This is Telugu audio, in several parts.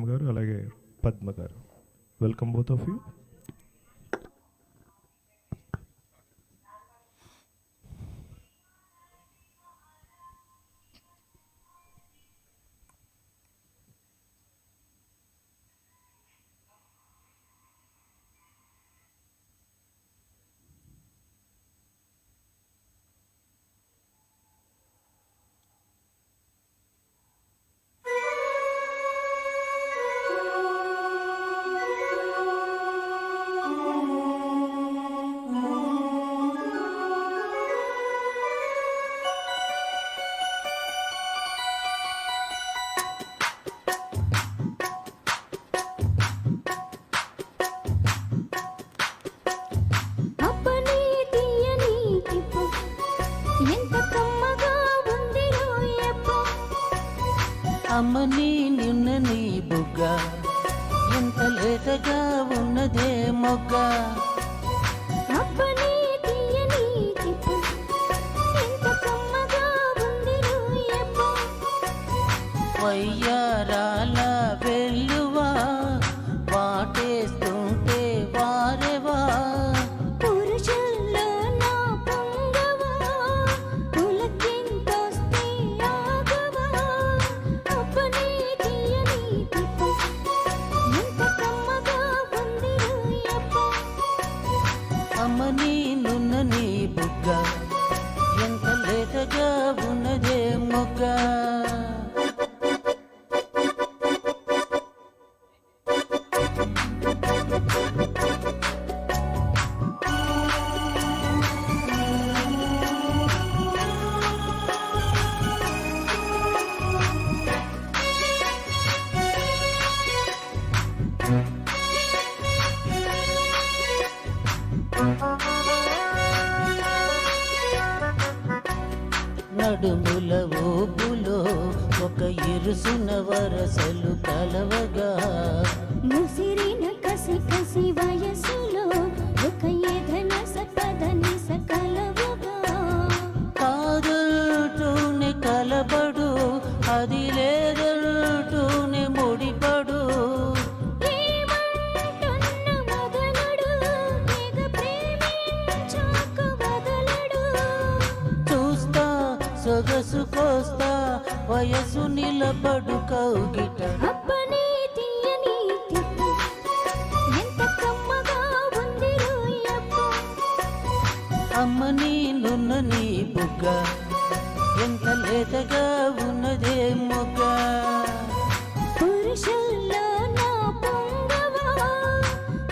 గారు అలాగే పద్మ గారు, వెల్కమ్ బోత్ ఆఫ్ యూ. అమ్మని నిన్న నీ బుగ్గ ఎంత లేతగా ఉన్నదే మొగ్గ. అబ్బని తీయని తిప్పు ఎంత కమ్మగా ఉంది రోయప్ప. వయ్యారాల వెల్లువా వాటేస్తుంటే వారెవా. పురుషుల్లో నా పొంగవా పులకింతొస్తే ఆగవా. అబ్బని తీయని తిప్పు ఎంత కమ్మగా ఉంది రోయప్ప. అమ్మని నున్న నీ బుగ్గ ఎంత లేతగా ఉన్నదే మొగ్గ. నడుముల ఊపులో ఒక ఇరుసున వరసలు కలవగా. ముసిరిన కసి కసి వయసులో ఒక ఏదన సపదని సకలవుగా. కాదంటూనే కలబడు అది లేదంటూనే ముడిపడు. ఏమంటున్న మొదలడు తెగ ప్రేమించాక వదలడు. చూస్తా సొగసు కోస్తా వయసు నిలబడు కౌగిట. అబ్బని తీయని తిప్పు ఎంత కమ్మగా ఉంది రోయప్ప. అమ్మని నున్న నీ బుగ్గ ఎంత లేతగా ఉన్నదే మొగ్గ. పురుషుల్లో నా పొంగవా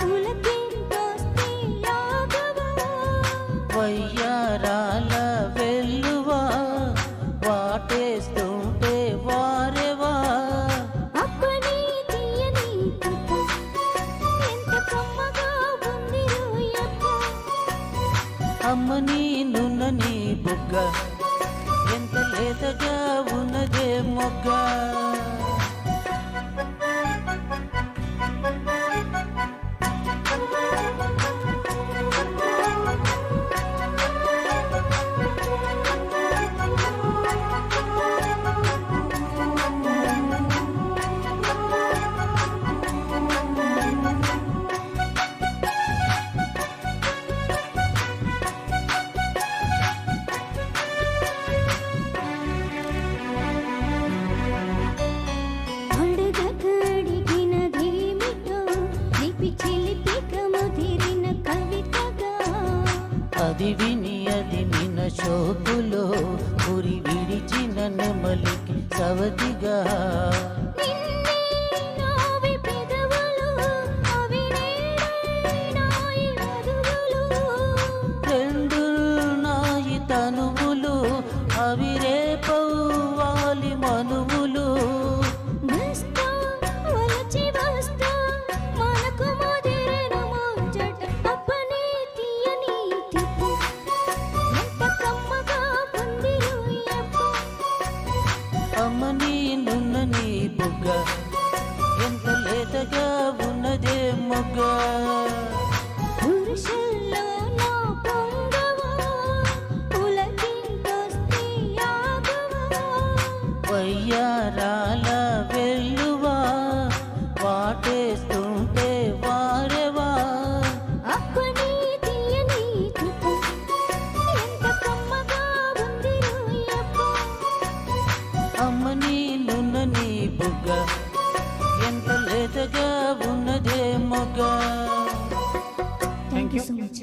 పులకింతొస్తే ఆగవా. వయ్యారాల వెల్లువా వాటేస్తుంటే వారెవా. అబ్బని తీయని తిప్పు ఎంత కమ్మగా ఉంది రోయప్ప. అమ్మని నున్న నీ బుగ్గ ఎంత లేతగా ఉన్నదే మొగ్గ. అడగగడిగినదేమిటో లిపి చిలిపిక ముదిరిన కవితగా. అది విని అది నిన్న శోకులో ఉరి విడిచిన నెమలికి సవతిగా. నిన్నే నావి పెదవులు అవి నేడే నాయి వధువులు. రెండు నాయి తనువులు అవి రేపవ్వాలి మనువులు. వస్తా వలచి వస్తా మనకు ముదిరిన ముచ్చట. అబ్బని తీయని తిప్పు ఎంత కమ్మగా ఉంది రోయప్ప. అమ్మని నున్న నీ యూ సో మచ్.